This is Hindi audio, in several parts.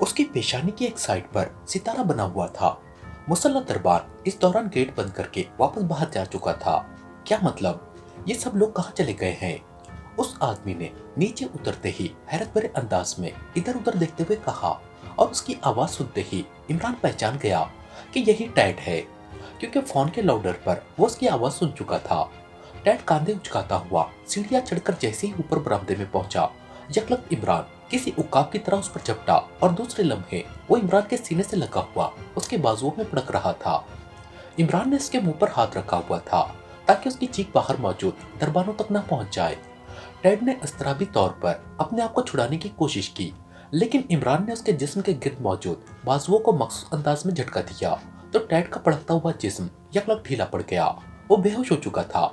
उसकी पेशानी की एक साइड पर सितारा बना हुआ था। मुसल्ला दरबार इस दौरान गेट बंद करके वापस बाहर जा चुका था। क्या मतलब, ये सब लोग कहाँ चले गए हैं? उस आदमी ने नीचे उतरते ही हैरत भरे अंदाज में इधर उधर देखते हुए कहा, और उसकी आवाज सुनते ही इमरान पहचान गया कि यही टैट है, क्योंकि फोन के लाउडर पर वो उसकी आवाज सुन चुका था। टैट कांधे उचकाता हुआ सीढ़ियां चढ़कर जैसे ही ऊपर बरामदे में पहुंचा, यकलक इमरान किसी उकाब की तरह उस पर झपटा और दूसरे लम्हे वो इमरान के सीने से लगा हुआ उसके बाजुओं में पड़क रहा था। इमरान ने उसके मुंह पर हाथ रखा हुआ था ताकि उसकी चीख बाहर मौजूद दरबानों तक न पहुंच जाए। टेड ने इस्तराबी तौर पर अपने आप को छुड़ाने की कोशिश की, लेकिन इमरान ने उसके जिस्म के गिर्द मौजूद बाजुओं को मखसूस अंदाज में झटका दिया तो टेड का भड़कता हुआ जिस्म यकलक ढीला पड़ गया। वो बेहोश हो चुका था।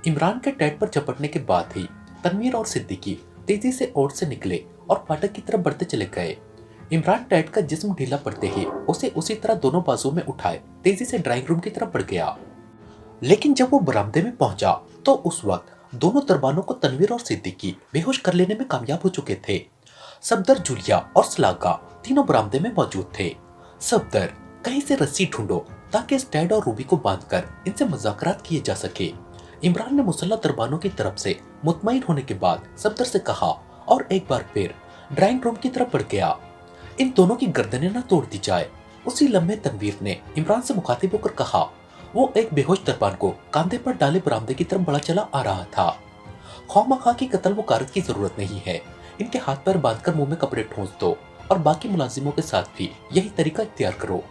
इमरान के टेड पर झपटने के बाद ही तनवीर और सिद्दीकी तेजी से ओट से निकले और फाटक की तरफ बढ़ते चले गए। इमरान टेड का जिस्म ढीला पड़ते ही उसे उसी तरह दोनों बाजुओं में उठाए तेजी से ड्राइंग रूम की तरफ बढ़ गया। लेकिन जब वो बरामदे में पहुंचा तो उस वक्त दोनों दरबानों को तनवीर और सिद्दीकी बेहोश कर लेने में कामयाब हो चुके थे। सफदर, जूलिया और सलागा तीनों बरामदे में मौजूद थे। सफदर, कहीं से रस्सी ढूंढो ताकि इस टैड और रूबी को बांधकर इनसे मुज़ाकरात किए जा सके। इमरान ने मुसल्ला दरबानों की तरफ से मुतमईन होने के बाद सफदर से कहा और एक बार फिर ड्राइंग रूम की तरफ बढ़ गया। इन दोनों की गर्दनें न तोड़ दी जाए। उसी लम्हे तनवीर ने इमरान से मुखातिब होकर कहा। वो एक बेहोश दरबान को कांधे पर डाले बरामदे की तरफ बढ़ा चला आ रहा था। खौमाखा की कत्ल वकालत की जरूरत नहीं है। इनके हाथ पैर बांधकर मुंह में कपड़े ठूंस दो और बाकी मुलाजिमों के साथ भी यही तरीका इख्तियार करो।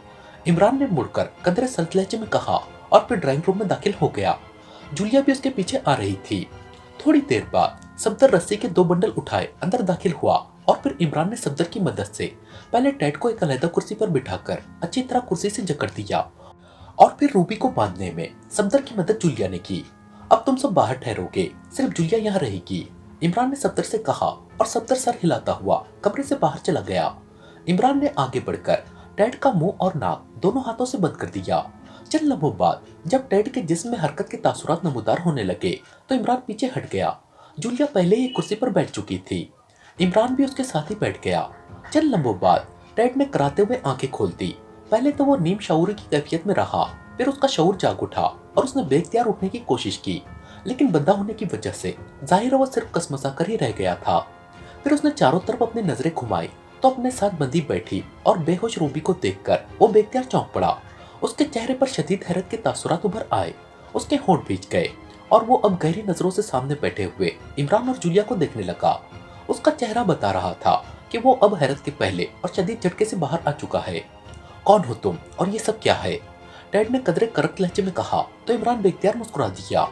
इमरान ने मुड़कर कदरे सख्त लहजे में कहा और फिर ड्राइंग रूम में दाखिल हो गया। जूलिया भी उसके पीछे आ रही थी। थोड़ी देर बाद सफदर रस्सी के 2 बंडल उठाए अंदर दाखिल हुआ और फिर इमरान ने सफदर की मदद से पहले टैड को एक अलहदा कुर्सी पर बिठाकर अच्छी तरह कुर्सी से जकड़ दिया और फिर रूबी को बांधने में सफदर की मदद जूलिया ने की। अब तुम सब बाहर ठहरोगे, सिर्फ जूलिया यहाँ रहेगी, इमरान ने सफदर से कहा और सफदर सर हिलाता हुआ कमरे से बाहर चला गया। इमरान ने आगे बढ़कर टैड का मुंह और नाक दोनों हाथों से बंद कर दिया। चंद लम्हों बाद जब टैड के जिस्म में हरकत के तासुरात नमूदार होने लगे तो इमरान पीछे हट गया। जूलिया पहले ही कुर्सी पर बैठ चुकी थी। इमरान भी उसके साथ ही बैठ गया। चंद लम्हों बाद टैड ने कराते हुए आंखें खोल दी। पहले तो वो नीम शऊरी की कैफियत में रहा, फिर उसका शऊर जाग उठा और उसने बेख्तियार उठने की कोशिश की, लेकिन बंदा होने की वजह से जाहिर वो सिर्फ कसमसा कर ही रह गया था। फिर उसने चारों तरफ अपनी नजरें घुमाई तो अपने साथ बंदी बैठी और बेहोश रूबी को देखकर वो बेख्तियार चौंक पड़ा। उसके चेहरे पर शदीद हैरत के तासुरात उभर आए। उसके होंठ भींच गए और वो अब गहरी नजरों से सामने बैठे हुए इमरान और जूलिया को देखने लगा। उसका चेहरा बता रहा था कि वो अब हैरत के पहले और शदीद झटके से बाहर आ चुका है। कौन हो तुम और ये सब क्या है? टैड ने कदरे करक लहजे में कहा तो इमरान बेख्तियार मुस्कुरा दिया।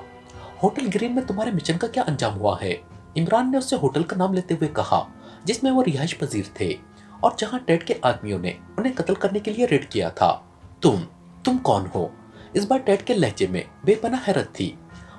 होटल ग्रीन में तुम्हारे मिशन का क्या अंजाम हुआ है? इमरान ने उससे होटल का नाम लेते हुए कहा जिसमें वो रिहाइश पजीर थे और जहां टैड के आदमियों ने उन्हें कत्ल करने के लिए रेड किया था। तुम कौन हो? इस बार टैड के लहजे में बेपनाह हैरत थी।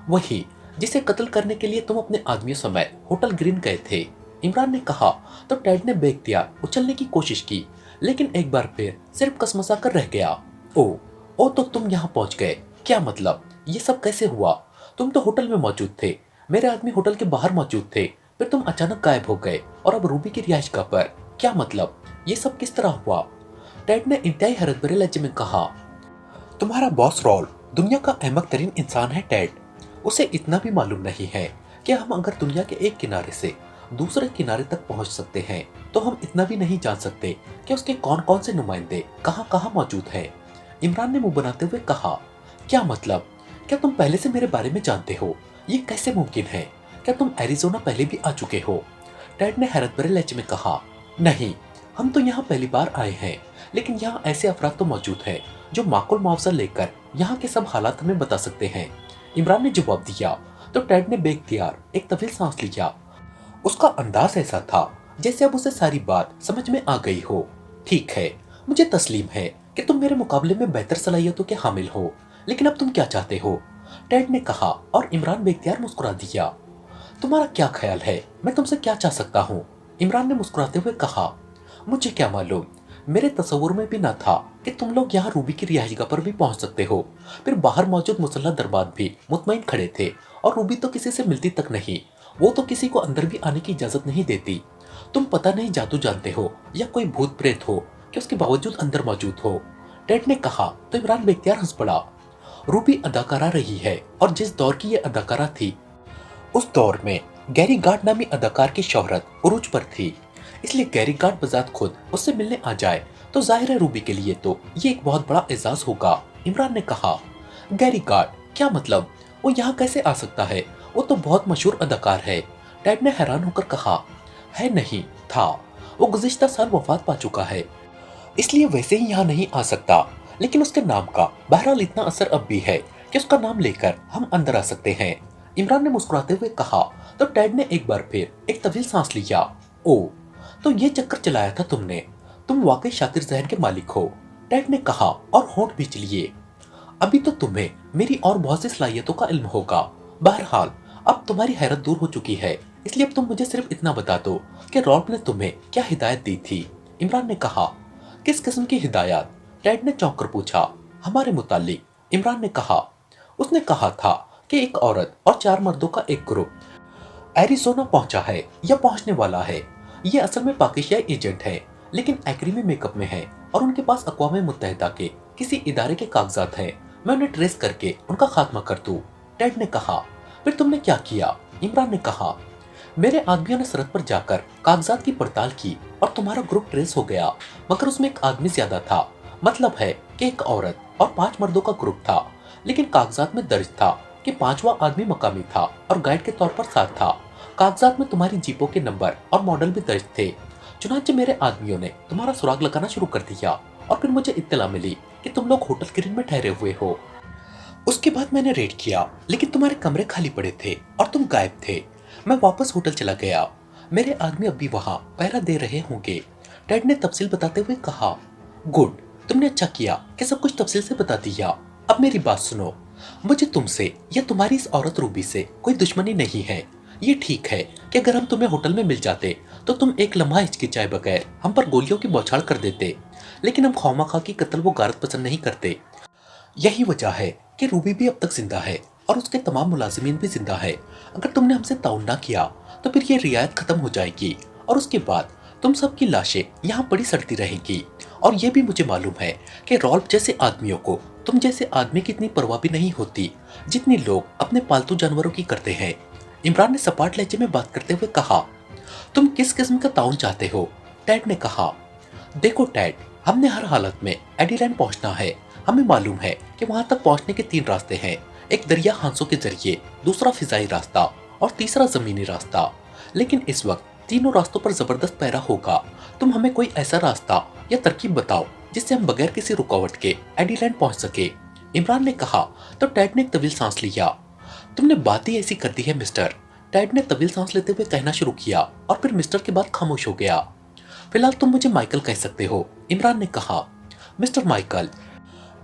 वही जिसे कत्ल करने के लिए तुम अपने आदमियों समेत होटल ग्रीन गए थे, इमरान ने कहा तो टैड ने बेख्तियार उछलने की कोशिश की, लेकिन एक बार फिर सिर्फ कसमसा कर रह गया। ओ तो तुम यहाँ पहुंच गए, क्या मतलब? ये सब कैसे हुआ? तुम तो होटल में मौजूद थे, मेरे आदमी होटल के बाहर मौजूद थे, फिर तुम अचानक गायब हो गए और अब रूबी की रिहाइशगाह पर, क्या मतलब? ये सब किस तरह हुआ? टैड ने इंतहाई हैरत भरे लहजे में कहा। तुम्हारा बॉस रॉल दुनिया का अहमक तरीन इंसान है टैड। उसे इतना भी मालूम नहीं है कि हम अगर दुनिया के एक किनारे से दूसरे किनारे तक पहुंच सकते हैं तो हम इतना भी नहीं जान सकते कि उसके कौन कौन से नुमाइंदे कहां कहां मौजूद हैं। इमरान ने मुंह बनाते हुए कहा, क्या मतलब? क्या तुम पहले से मेरे बारे में जानते हो? ये कैसे मुमकिन है? क्या तुम एरिजोना पहले भी आ चुके हो? टैड ने हैरत भरे लहजे में कहा, नहीं, हम तो यहाँ पहली बार आए हैं, लेकिन यहाँ ऐसे अफराद तो मौजूद हैं जो माकुल मुआवजा लेकर यहाँ के सब हालात हमें बता सकते हैं। इमरान ने जवाब दिया तो टैड ने बेख्तियार एक तवील सांस लिया। उसका अंदाज ऐसा था जैसे अब उसे सारी बात समझ में आ गई हो। ठीक है, मुझे तस्लीम है कि तुम मेरे मुकाबले में बेहतर सलाहियतों के हामिल हो, लेकिन अब तुम क्या चाहते हो? टैड ने कहा और इमरान बेख्तियार मुस्कुरा दिया। तुम्हारा क्या ख्याल है, मैं तुमसे क्या चाह सकता हूँ? इमरान ने मुस्कुराते हुए कहा, मुझे क्या मालूम, मेरे तस्वुर में भी ना था कि तुम लोग यहाँ रूबी की रिहाइशगाह पर भी पहुंच सकते हो। फिर बाहर मौजूद मुसल्ला दरबार भी मुतमईन खड़े थे और रूबी तो किसी से मिलती तक नहीं, वो तो किसी को अंदर भी आने की इजाजत नहीं देती। तुम पता नहीं जादू जानते हो या कोई भूत प्रेत हो कि उसके बावजूद अंदर मौजूद हो। टेड ने कहा तो इमरान बेख्तियार हंस पड़ा। रूबी अदाकारा रही है और जिस दौर की ये अदाकारा थी उस दौर में गैरी गार्ड नामी अदाकार की शोहरत उरूज पर थी। इसलिए गैरी गार्ड बजात खुद उससे मिलने आ जाए तो जाहिर है रूबी के लिए तो ये एक बहुत बड़ा एजाज होगा। इमरान ने कहा गैरी गार्ड, क्या मतलब? वो यहाँ कैसे आ सकता है? वो तो बहुत मशहूर अदाकार है। टेड ने हैरान होकर कहा है नहीं था, वो गुज़िश्ता साल वफात पा चुका है, इसलिए वैसे ही यहाँ नहीं आ सकता। लेकिन उसके नाम का बहरहाल इतना असर अब भी है कि उसका नाम लेकर हम अंदर आ सकते हैं। इमरान ने मुस्कुराते हुए कहा तो टेड ने एक बार फिर एक तवील सांस लिया। ओ, तो ये चक्कर चलाया था तुमने? तुम वाकई शातिर जहन के मालिक हो, टेड ने कहा और होंठ भींच लिए। अभी तो तुम्हें मेरी और बहुत सी सलाहियतों का इल्म होगा। बहरहाल अब तुम्हारी हैरत दूर हो चुकी है, इसलिए अब तुम मुझे सिर्फ इतना बता दो कि रॉल्फ ने तुम्हें क्या हिदायत दी थी। इमरान ने कहा किस किस्म की हिदायत? टेड ने चौंक कर पूछा। हमारे मुतालिक, इमरान ने कहा। उसने कहा था कि एक औरत और 4 मर्दों का एक ग्रुप एरिज़ोना पहुंचा है या पहुंचने वाला है। ये असल में पाकिस्तानी एजेंट है, लेकिन एक्री में मेकअप में है और उनके पास अक़वाम मुत्तहिदा के किसी इदारे के कागजात हैं। मैं उन्हें ट्रेस करके उनका खात्मा कर दूं। टेड ने कहा फिर तुमने क्या किया? इमरान ने कहा मेरे आदमियों ने सरहद पर जाकर कागजात की पड़ताल की और तुम्हारा ग्रुप ट्रेस हो गया, मगर उसमें एक आदमी ज्यादा था। मतलब है कि एक औरत और 5 मर्दों का ग्रुप था, लेकिन कागजात में दर्ज था कि 5वां आदमी मकामी था और गाइड के तौर पर साथ था। कागजात में तुम्हारी जीपों के नंबर और मॉडल भी दर्ज थे। चुनांचे मेरे आदमियों ने तुम्हारा सुराग लगाना शुरू कर दिया और फिर मुझे इत्तला मिली कि तुम लोग होटल ग्रीन में ठहरे हुए हो। उसके बाद मैंने रेड किया, लेकिन तुम्हारे कमरे खाली पड़े थे और तुम गायब थे। मैं वापस होटल चला गया। मेरे आदमी अब भी वहां पहरा दे रहे होंगे। टेड ने तफसील बताते हुए कहा गुड, तुमने अच्छा किया कि सब कुछ तफसील से बता दिया। अब मेरी बात सुनो, मुझे तुमसे या तुम्हारी इस औरत रूबी से कोई दुश्मनी नहीं है। ये ठीक है कि अगर हम तुम्हें होटल में मिल जाते तो तुम एक लम्हा हिचकिचाए बगैर हम पर गोलियों की बौछार कर देते, लेकिन हम खौमाखा की कत्ल वो गारत पसंद नहीं करते। यही वजह है कि रूबी भी अब तक जिंदा है और उसके तमाम मुलाजिमीन भी जिंदा है। अगर तुमने हमसे ताउन ना किया तो फिर ये रियायत खत्म हो जाएगी और उसके बाद तुम सबकी लाशें यहाँ पड़ी सड़ती रहेंगी। और ये भी मुझे मालूम है कि रॉल्फ जैसे आदमियों को तुम जैसे आदमी की इतनी परवाह भी नहीं होती जितनी लोग अपने पालतू जानवरों की करते हैं। इमरान ने सपाट लहजे में बात करते हुए कहा तुम किस किस्म का ताउन चाहते हो? टेड ने कहा देखो टेड, हमने हर हालत में एडीलैंड पहुंचना है। हमें मालूम है कि वहां तक पहुंचने के 3 रास्ते हैं, एक दरिया हांसों के जरिए, दूसरा फिजाई रास्ता और तीसरा जमीनी रास्ता। लेकिन इस वक्त तीनों रास्तों पर जबरदस्त पहरा होगा। तुम हमें कोई ऐसा रास्ता या तरकीब बताओ जिससे हम बगैर किसी रुकावट के एडीलैंड पहुंच सके। इमरान ने कहा तो टेड ने एक तवील सांस लिया। तुमने बात ही ऐसी कर दी है मिस्टर, टेड ने तवील सांस लेते हुए कहना शुरू किया और फिर मिस्टर के बाद खामोश हो गया। फिलहाल तुम मुझे माइकल कह सकते हो, इमरान ने कहा। मिस्टर माइकल,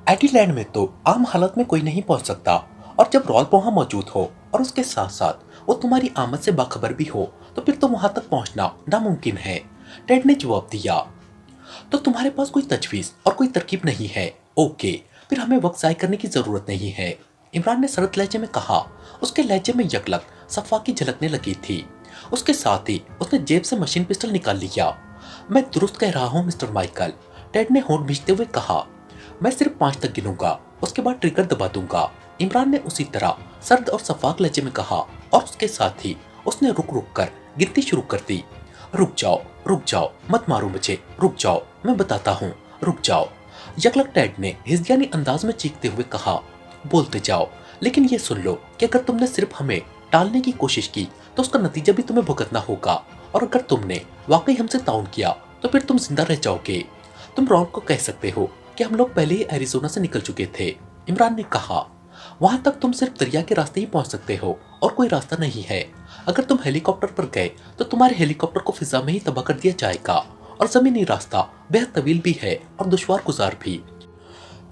एडीलैंड में तो आम हालत में कोई नहीं पहुंच सकता, और जब रॉल्फ वहां मौजूद हो और उसके साथ साथ वो तुम्हारी आमद से बाखबर भी हो तो फिर तो वहां तक पहुंचना नामुमकिन है, टेड ने जवाब दिया। तो तुम्हारे पास कोई तजवीज और कोई तरकीब नहीं है? ओके, फिर हमें वक्त ज़ाय करने की जरूरत नहीं है, इमरान ने सरद लहजे में कहा। उसके लहजे में यकलक सफाकी झलकने लगी थी। उसके साथ ही उसने जेब से मशीन पिस्टल निकाल लिया। मैं दुरुस्त कह रहा हूँ मिस्टर माइकल, टेड ने होंठ भींचते हुए कहा। मैं सिर्फ 5 तक गिनूंगा, उसके बाद ट्रिगर दबा दूंगा, इमरान ने उसी तरह सर्द और सफाक लहजे में कहा और उसके साथ ही उसने रुक रुक कर गिनती शुरू कर दी। रुक जाओ, मत मारो मुझे, रुक जाओ, मैं बताता हूँ, रुक जाओ, यकलक टेड ने हिजयानी अंदाज में चीखते हुए कहा। बोलते जाओ, लेकिन ये सुन लो कि अगर तुमने सिर्फ हमें टालने की कोशिश की तो उसका नतीजा भी तुम्हें भुगतना होगा, और अगर तुमने वाकई हमसे ताउन किया तो फिर तुम जिंदा रह जाओगे। तुम रॉल्फ को कह सकते हो कि हम लोग पहले ही एरिज़ोना से निकल चुके थे, इमरान ने कहा। वहां तक तुम सिर्फ दरिया के रास्ते ही पहुंच सकते हो और कोई रास्ता नहीं है। अगर तुम हेलीकॉप्टर पर गए तो तुम्हारे हेलीकॉप्टर को फिजा में ही तबाह कर दिया जाएगा, और जमीनी रास्ता बेहद तवील भी है और दुश्वार गुजार भी।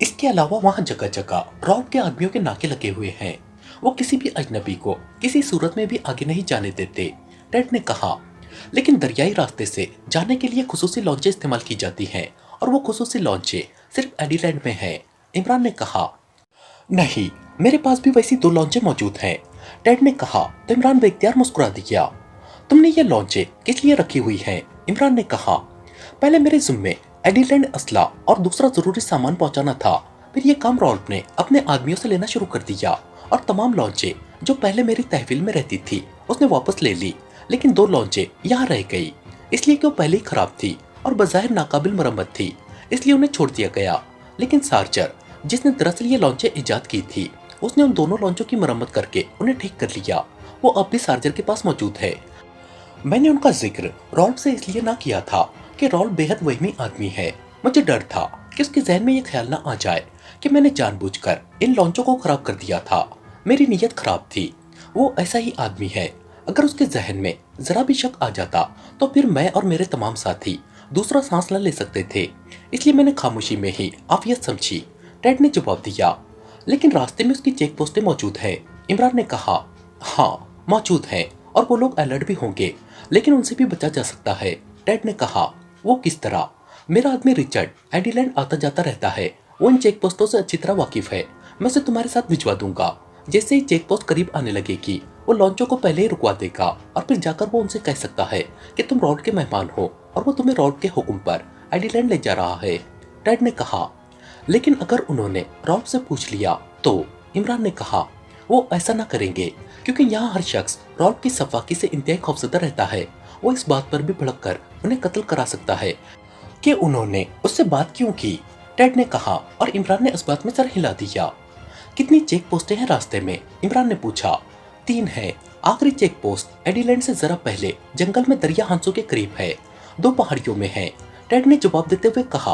इसके अलावा वहां जगह जगह रॉल्फ के आदमियों के नाके लगे हुए हैं। वो किसी भी अजनबी को किसी सूरत में भी आगे नहीं जाने देते, टेड ने कहा। लेकिन दरियाई रास्ते से जाने के लिए खुसूसी लॉन्चें इस्तेमाल की जाती हैं, और वो खुसूसी लॉन्चें सिर्फ एडीलैंड में हैं, इमरान ने कहा। नहीं, मेरे पास भी वैसी 2 लॉन्चें मौजूद हैं, टेड ने कहा। तो इमरान बेख्तियार मुस्कुरा दिया। तुमने ये लॉन्चें किस लिए रखी हुई हैं? इमरान ने कहा, पहले मेरे जिम्मे एडिलैंड असला और दूसरा जरूरी सामान पहुंचाना था। फिर ये काम रॉल्फ ने अपने आदमियों से लेना शुरू कर दिया और तमाम लॉन्चें जो पहले मेरी तहवील में रहती थी उसने वापस ले ली। लेकिन 2 लॉन्चें यहाँ रह गई, इसलिए कि वो पहले ही खराब थी और बज़ाहिर नाकाबिल मरम्मत थी, इसलिए उन्हें छोड़ दिया गया। लेकिन सार्चर, जिसने दरअसल ये लॉन्चें ईजाद की थी, उसने उन दोनों लॉन्चों की मरम्मत करके उन्हें ठीक कर लिया। वो अब भी सार्चर के पास मौजूद है। मैंने उनका जिक्र रॉल्फ से इसलिए ना किया था कि रॉल्फ बेहद वहमी आदमी है। मुझे डर था कि उसके जहन में ये ख्याल ना आ जाए कि मैंने जानबूझकर इन लॉन्चों को खराब कर दिया था। मेरी नीयत खराब थी। वो ऐसा ही आदमी है, अगर उसके जहन में जरा भी शक आ जाता तो फिर मैं और मेरे तमाम साथी दूसरा सांस न ले सकते थे। इसलिए मैंने खामोशी में ही आफियत समझी। टेड ने जवाब दिया, लेकिन रास्ते में उसकी चेक पोस्टें मौजूद हैं। इमरान ने कहा, हाँ मौजूद हैं और वो लोग अलर्ट भी होंगे, लेकिन उनसे भी बचा जा सकता है। टेड ने कहा, वो किस तरह? मेरा आदमी रिचर्ड एडिलैंड आता जाता रहता है, वो इन चेक पोस्टों से अच्छी तरह वाकिफ है। मैं उसे तुम्हारे साथ भिजवा दूंगा। जैसे ही चेक पोस्ट करीब आने लगेगी वो लॉन्चों को पहले ही रुकवा देगा और फिर जाकर वो उनसे कह सकता है कि तुम रॉड के मेहमान हो और वो तुम्हें रॉड के हुक्म पर एडिलैंड ले जा रहा है। टेड ने कहा, लेकिन अगर उन्होंने रॉड से पूछ लिया तो? इमरान ने कहा, वो ऐसा ना करेंगे क्योंकि यहाँ हर शख्स रॉड की सफाकी से इंतहाई खौफजदा रहता है। वो इस बात पर भी भड़क कर उन्हें कत्ल करा सकता है कि उन्होंने उससे बात क्यों की। टेड ने कहा और इमरान ने इस बात में सर हिला दिया। कितनी चेक पोस्टें हैं रास्ते में? इमरान ने पूछा। 3 है। आखिरी चेक पोस्ट एडिलैंड से जरा पहले जंगल में दरिया हांसों के करीब है, 2 पहाड़ियों में है। टेड ने जवाब देते हुए कहा,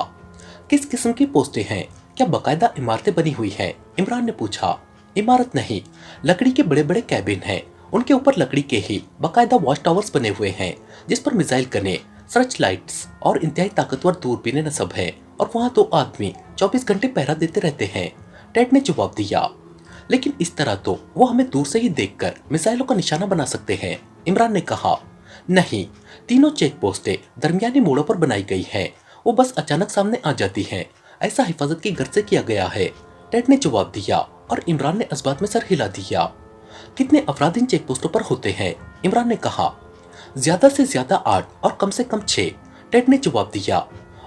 किस किस्म की पोस्टें हैं? क्या बाकायदा इमारतें बनी हुई हैं? इमरान ने पूछा। इमारत नहीं, लकड़ी के बड़े बड़े कैबिन हैं। उनके ऊपर लकड़ी के ही बाकायदा वॉच टावर्स बने हुए हैं जिस पर मिसाइल गने, सर्च लाइट्स और इंतहाई ताकतवर दूरबीनें नस्ब है और वहाँ 2 आदमी 24 घंटे पहरा देते रहते हैं। टेड ने जवाब दिया, लेकिन इस तरह तो वो हमें दूर से ही देखकर मिसाइलों का निशाना बना सकते हैं। इमरान ने कहा, नहीं, तीनों चेक पोस्टें दरमियानी मोड़ों पर बनाई गई हैं। वो बस अचानक सामने आ जाती हैं। ऐसा हिफाजत की गर्ज से किया गया है। टेड ने जवाब दिया और इमरान ने इस बात में सर हिला दिया। कितने अफराद इन चेक पोस्टों पर होते हैं? इमरान ने कहा, ज्यादा से ज्यादा 8 और कम से कम 6। टेड ने जवाब दिया।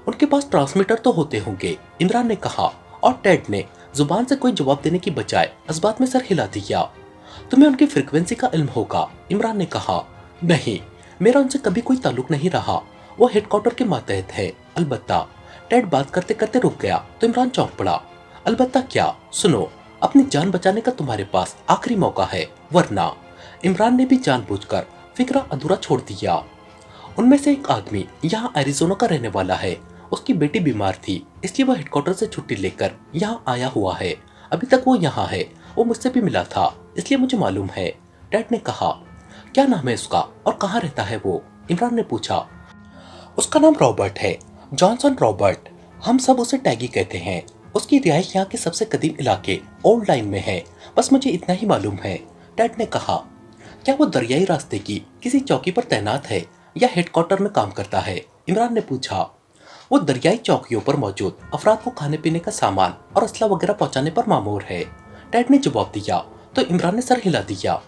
उनके पास ट्रांसमीटर तो होते होंगे, इमरान ने कहा और टेड ने जुबान से कोई जवाब देने की बजाय इस बात में सर हिला दिया। तुम्हें उनकी फ्रीक्वेंसी का इल्म होगा, इमरान ने कहा। नहीं, मेरा उनसे कभी कोई ताल्लुक नहीं रहा। वो हेडक्वार्टर के मातहत है। अलबत्ता। टेड बात करते करते रुक गया तो इमरान चौंक पड़ा। अलबत्ता क्या? सुनो, अपनी जान बचाने का तुम्हारे पास आखिरी मौका है, वरना। इमरान ने भी जानबूझकर फिक्रा अधूरा छोड़ दिया। उनमें से एक आदमी यहाँ एरिजोना का रहने वाला है। उसकी बेटी बीमार थी, इसलिए वह हेडक्वार्टर से छुट्टी लेकर यहाँ आया हुआ है। अभी तक वो यहाँ है। वो मुझसे भी मिला था, इसलिए मुझे मालूम है। टेड ने कहा, क्या नाम है उसका और कहाँ रहता है वो? इमरान ने पूछा। उसका नाम रॉबर्ट है, जॉनसन रॉबर्ट। हम सब उसे टैगी कहते हैं। उसकी रिहाइश यहाँ के सबसे कदीम इलाके ओल्ड लाइन में है। बस मुझे इतना ही मालूम है। टेड ने कहा, क्या वो दरियाई रास्ते की किसी चौकी पर तैनात है या हेडक्वार्टर में काम करता है? इमरान ने पूछा। वो दरियाई चौकियों पर मौजूद अफराद को खाने पीने का सामान और असला वगैरह पहुंचाने पर मामूर है। टेड ने जवाब दिया तो इमरान ने सर हिला दिया।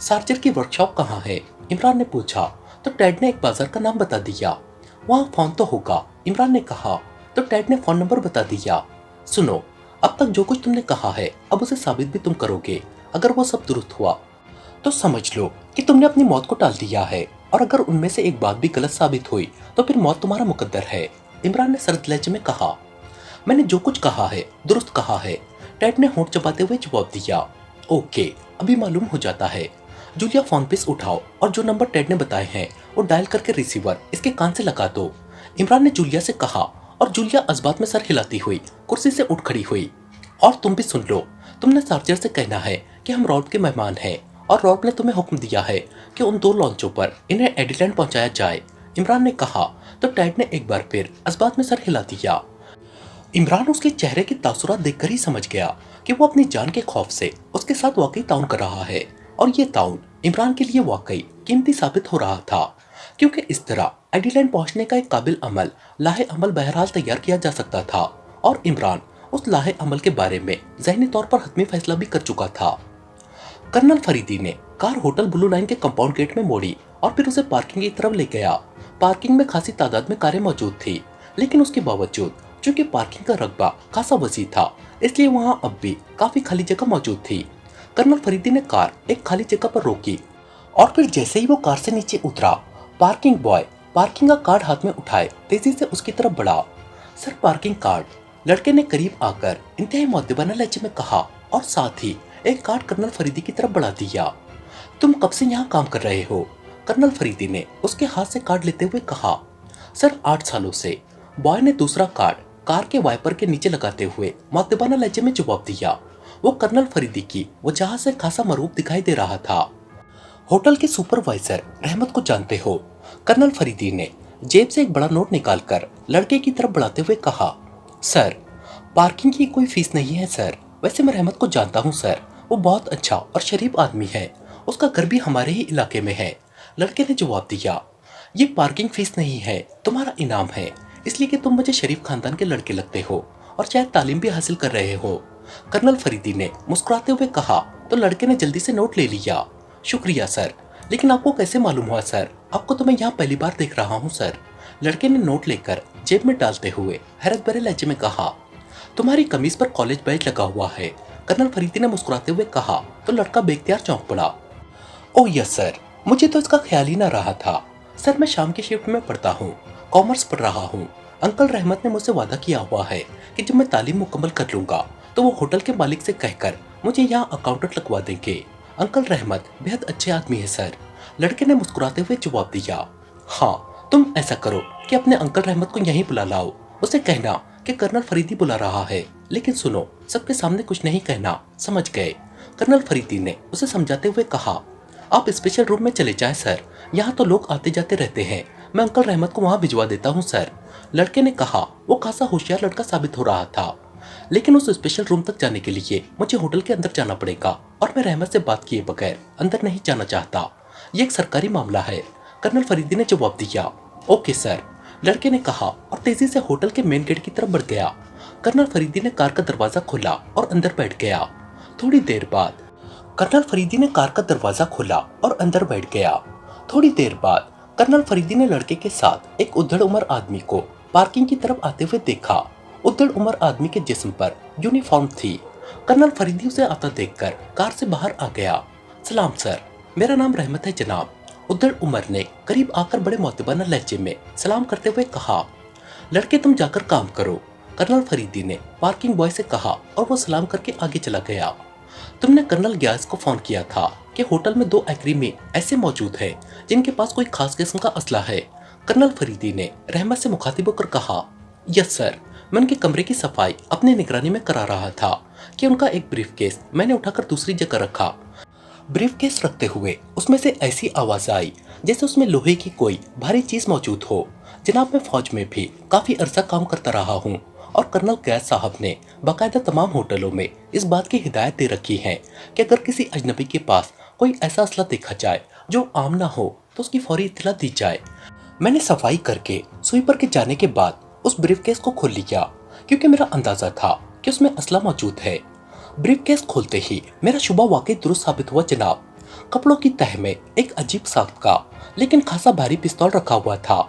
सार्चर की वर्कशॉप कहाँ है? इमरान ने पूछा तो टेड ने एक बाजार का नाम बता दिया। वहाँ फोन तो होगा, इमरान ने कहा तो टेड ने फोन नंबर बता दिया। सुनो, अब तक जो कुछ तुमने कहा है अब उसे साबित भी तुम करोगे। अगर वो सब दुरुस्त हुआ तो समझ लो कि तुमने अपनी मौत को टाल दिया है, और अगर उनमें से एक बात भी गलत साबित हुई तो फिर मौत तुम्हारा मुकद्दर है। इमरान ने सर्द लहजे में कहा। मैंने जो कुछ कहा है दुरुस्त कहा है, टेड ने होंठ चबाते हुए जवाब दिया। ओके, अभी मालूम हो जाता है। जूलिया फोन पे उठाओ और जो नंबर टेड ने बताए हैं वो डायल करके रिसीवर इसके कान से लगा दो। इमरान ने जूलिया से कहा और जूलिया अजबात में सर हिलाती हुई कुर्सी से उठ खड़ी हुई। और तुम भी सुन लो, तुमने सार्चर से कहना है कि हम रॉब के मेहमान हैं और रॉब ने तुम्हें हुक्म दिया है कि उन 2 लॉन्चों पर इन्हें एडिलैंड पहुंचाया जाए। इमरान ने कहा तो टेड ने एक बार फिर अजबात में सर हिला दिया। इमरान उसके चेहरे की तासुरात देखकर ही समझ गया कि वो अपनी जान के खौफ से उसके साथ वाकई ताउन कर रहा है, और ये ताउन इमरान के लिए वाकई कीमती साबित हो रहा था, क्योंकि इस तरह एडिलैंड पहुंचने का एक काबिल अमल लाहे अमल बहरहाल तैयार किया जा सकता था, और इमरान उस लाहे अमल के बारे में ज़हनी तौर पर हतमी फैसला भी कर चुका था। कर्नल फरीदी ने कार होटल ब्लू लाइन के कंपाउंड गेट में मोड़ी और फिर उसे पार्किंग की तरफ ले गया। पार्किंग में खासी तादाद में कारें मौजूद थी, लेकिन उसके बावजूद चूंकि पार्किंग का रकबा खासा वसी था, इसलिए वहां अब भी काफी खाली जगह मौजूद थी। कर्नल फरीदी ने कार एक खाली जगह पर रोकी और फिर जैसे ही वो कार से नीचे उतरा, पार्किंग बॉय पार्किंग का कार्ड हाथ में उठाए तेजी से उसकी तरफ बढ़ा। सर, पार्किंग कार्ड, लड़के ने करीब आकर इंतहाई मुअद्दबाना लहजे में कहा और साथ ही एक कार्ड कर्नल फरीदी की तरफ बढ़ा दिया। तुम कब से यहाँ काम कर रहे हो? कर्नल फरीदी ने उसके हाथ से कार्ड लेते हुए कहा। सर, 8 सालों से। बॉय ने दूसरा कार्ड कार के वाइपर के नीचे लगाते हुए मुअद्दबाना लहजे में जवाब दिया। वो कर्नल फरीदी की वजह से खासा मरूब दिखाई दे रहा था। होटल के सुपरवाइजर रहमत को जानते हो? कर्नल फरीदी ने जेब से एक बड़ा नोट निकालकर लड़के की तरफ बढ़ाते हुए कहा। सर, पार्किंग की कोई फीस नहीं है सर। वैसे मैं रहमत को जानता हूँ सर, वो बहुत अच्छा और शरीफ आदमी है। उसका घर भी हमारे ही इलाके में है। लड़के ने जवाब दिया। ये पार्किंग फीस नहीं है, तुम्हारा इनाम है, इसलिए कि तुम मुझे शरीफ खानदान के लड़के लगते हो और शायद तालीम भी हासिल कर रहे हो। कर्नल फरीदी ने मुस्कुराते हुए कहा तो लड़के ने जल्दी से नोट ले लिया। शुक्रिया सर, लेकिन आपको कैसे मालूम हुआ सर? आपको तो मैं यहाँ पहली बार देख रहा हूँ सर। लड़के ने नोट लेकर जेब में डालते हुए हैरत भरे लहजे में कहा। तुम्हारी कमीज पर कॉलेज बैज लगा हुआ है, कर्नल फरीदी ने मुस्कुराते हुए कहा तो लड़का बेख्तियार चौंक पड़ा। ओह यस सर, मुझे तो इसका ख्याल ही ना रहा था। सर, मैं शाम की शिफ्ट में पढ़ता हूँ, कॉमर्स पढ़ रहा हूँ। अंकल रहमत ने मुझसे वादा किया हुआ है कि जब मैं तालीम मुकम्मल कर लूंगा तो वो होटल के मालिक से कहकर मुझे यहाँ अकाउंटेंट लगवा देंगे। अंकल रहमत बेहद अच्छे आदमी है सर। लड़के ने मुस्कुराते हुए जवाब दिया। हाँ, तुम ऐसा करो कि अपने अंकल रहमत को यहीं बुला लाओ। उसे कहना कि कर्नल फरीदी बुला रहा है, लेकिन सुनो, सबके सामने कुछ नहीं कहना, समझ गए? कर्नल फरीदी ने उसे समझाते हुए कहा। आप स्पेशल रूम में चले जाएं सर, यहाँ तो लोग आते जाते रहते हैं। मैं अंकल रहमत को वहाँ भिजवा देता हूँ सर। लड़के ने कहा। वो खासा होशियार लड़का साबित हो रहा था, लेकिन उस स्पेशल रूम तक जाने के लिए मुझे होटल के अंदर जाना पड़ेगा और मैं रहमत से बात किए बगैर अंदर नहीं जाना चाहता। ये एक सरकारी मामला है, कर्नल फरीदी ने जवाब दिया। ओके सर, लड़के ने कहा और तेजी से होटल के मेन गेट की तरफ बढ़ गया। कर्नल फरीदी ने कार का दरवाजा खोला और अंदर बैठ गया। थोड़ी देर बाद कर्नल फरीदी ने कार का दरवाजा खोला और अंदर बैठ गया। थोड़ी देर बाद कर्नल फरीदी ने लड़के के साथ एक उद्धड़ उम्र आदमी को पार्किंग की तरफ आते हुए देखा। उद्धड़ उम्र आदमी के जिस्म पर यूनिफॉर्म थी। कर्नल फरीदी उसे आता देखकर कार से बाहर आ गया। सलाम सर, मेरा नाम रहमत है जनाब। उद्धड़ उमर ने करीब आकर बड़े मुअद्दबाना लहजे में सलाम करते हुए कहा। लड़के, तुम जाकर काम करो, कर्नल फरीदी ने पार्किंग बॉय से कहा और वो सलाम करके आगे चला गया। तुमने कर्नल ग्यास को फोन किया था कि होटल में 2 एग्रीमी ऐसे मौजूद हैं जिनके पास कोई खास किस्म का असला है? कर्नल फरीदी ने रहमत से मुखातिब होकर कहा। यस सर, मैं उनके कमरे की सफाई अपनी निगरानी में करा रहा था कि उनका एक ब्रीफकेस मैंने उठाकर दूसरी जगह रखा। ब्रीफकेस रखते हुए उसमें से ऐसी आवाज आई जैसे उसमें लोहे की कोई भारी चीज मौजूद हो। जनाब, मैं फौज में भी काफी अरसा काम करता रहा हूँ और कर्नल गैस साहब ने बाकायदा तमाम होटलों में इस बात की हिदायत दे रखी है कि अगर किसी अजनबी के पास कोई ऐसा असला देखा जाए जो आम ना हो तो उसकी फौरी इत्तला दी जाए। मैंने सफाई करके स्वीपर के जाने के बाद उस ब्रीफकेस को खोल लिया क्योंकि मेरा अंदाजा था कि उसमें असला मौजूद है। ब्रीफकेस खोलते ही मेरा शुबा वाकई दुरुस्त साबित हुआ जनाब। कपड़ों की तह में एक अजीब साख्त का लेकिन खासा भारी पिस्तौल रखा हुआ था।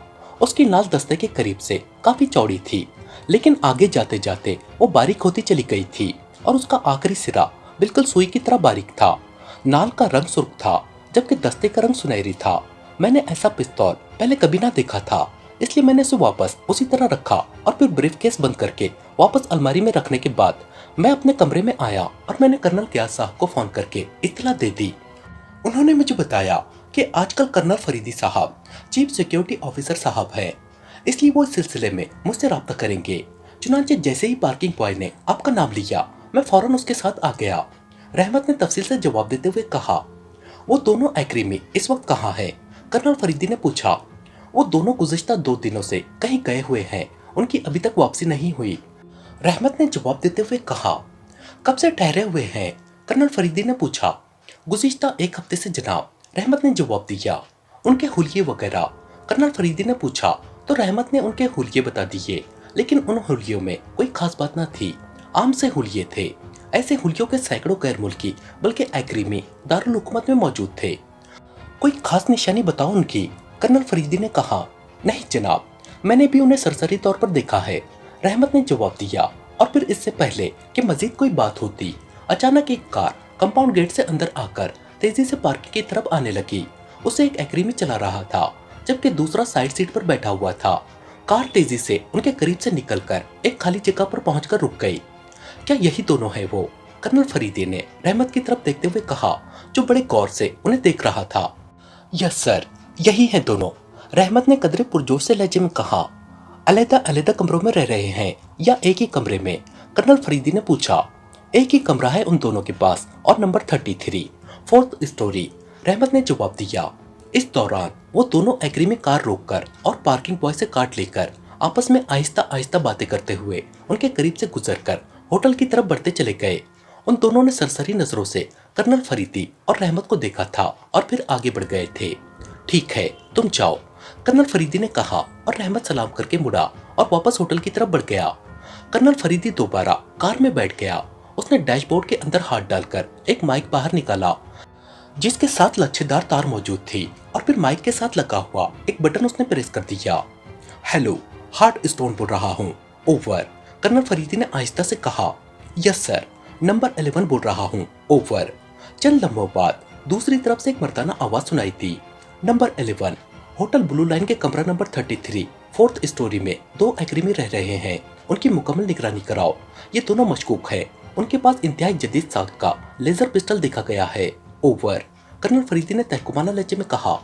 उसकी नाल दस्ते के करीब से काफी चौड़ी थी, लेकिन आगे जाते जाते वो बारीक होती चली गई थी और उसका आखिरी सिरा बिल्कुल सुई की तरह बारीक था। नाल का रंग सुर्ख था जबकि दस्ते का रंग सुनहरी था। मैंने ऐसा पिस्तौल पहले कभी ना देखा था, इसलिए मैंने उसे वापस उसी तरह रखा और फिर ब्रीफकेस बंद करके वापस अलमारी में रखने के बाद मैं अपने कमरे में आया और मैंने कर्नल ग्यास साहब को फोन करके इत्तला दे दी। उन्होंने मुझे बताया कि आजकल कर्नल फरीदी साहब चीफ सिक्योरिटी ऑफिसर साहब हैं, इसलिए वो इस सिलसिले में मुझसे रब्ता करेंगे। चुनांचे जैसे ही पार्किंग बॉय ने आपका नाम लिया, मैं फौरन उसके साथ आ गया। रहमत ने तफसील से जवाब देते हुए कहा। वो दोनों एग्रीमी इस वक्त कहाँ हैं? कर्नल फरीदी ने पूछा। वो दोनों गुज़िश्ता 2 दिनों से कहीं गए हुए हैं, उनकी अभी तक वापसी नहीं हुई, रहमत ने जवाब देते हुए कहा। कब से ठहरे हुए हैं? कर्नल फरीदी ने पूछा। गुज़िश्ता 1 हफ्ते से जनाब, रहमत ने जवाब दिया। उनके हुलिये वगैरह? कर्नल फरीदी ने पूछा तो रहमत ने उनके हुलिये बता दिए, लेकिन उन हुलियों में कोई खास बात न थी, आम से हुलिये थे। ऐसे हुलियों के सैकड़ों गैर मुल्की बल्कि एग्रीमी दारुल हुकूमत में मौजूद थे। कोई खास निशानी बताओ उनकी। कर्नल फरीदी ने कहा। नहीं जनाब, मैंने भी उन्हें सरसरी तौर पर देखा है, रहमत ने जवाब दिया। और फिर इससे पहले कि मजीद कोई बात होती, अचानक एक कार कंपाउंड गेट से अंदर आकर तेजी से पार्किंग की तरफ आने लगी। उसे एक एग्रीमी चला रहा था, जबकि दूसरा साइड सीट पर बैठा हुआ था। कार तेजी से उनके करीब से निकलकर एक खाली जगह पर पहुंचकर रुक गई। क्या यही दोनों है वो? कर्नल फरीदी ने रहमत की तरफ देखते हुए कहा, जो बड़े गौर से उन्हें देख रहा था। यस सर, यही है दोनों, रहमत ने कदरे पुरजोश से लहजे में कहा। अलग अलग कमरों में रह रहे हैं या एक ही कमरे में? कर्नल फरीदी ने पूछा। एक ही कमरा है उन दोनों के पास और नंबर 33, 4th स्टोरी, रहमत ने जवाब दिया। इस दौरान वो दोनों एग्री में कार रोककर और पार्किंग बॉय से कार्ड लेकर आपस में आहिस्ता आहिस्ता बातें करते हुए उनके करीब से गुजरकर होटल की तरफ बढ़ते चले गए। उन दोनों ने सरसरी नजरों से कर्नल फरीदी और रहमत को देखा था और फिर आगे बढ़ गए थे। ठीक है, तुम जाओ, कर्नल फरीदी ने कहा और रहमत सलाम करके मुड़ा और वापस होटल की तरफ बढ़ गया। कर्नल फरीदी दोबारा कार में बैठ गया। उसने डैशबोर्ड के अंदर हाथ डालकर एक माइक बाहर निकाला, जिसके साथ लच्छेदार तार मौजूद थी, और फिर माइक के साथ लगा हुआ एक बटन उसने प्रेस कर दिया। हेलो, हार्ट स्टोन बोल रहा हूँ, ओवर, कर्नल फरीदी ने आहिस्ता से कहा। यस सर, नंबर 11 बोल रहा हूँ, ओवर। चंद लम्हों बाद दूसरी तरफ से एक मर्दाना आवाज सुनाई दी। नंबर 11, होटल ब्लू लाइन के कमरा नंबर 33, 4th स्टोरी में 2 एग्रीमी रह रहे हैं, उनकी मुकम्मल निगरानी कराओ। ये दोनों मशकूक है, उनके पास इंतहाई जदीद साख का लेजर पिस्टल देखा गया है, ओवर, कर्नल फरीदी ने तहकुमाना लहजे में कहा।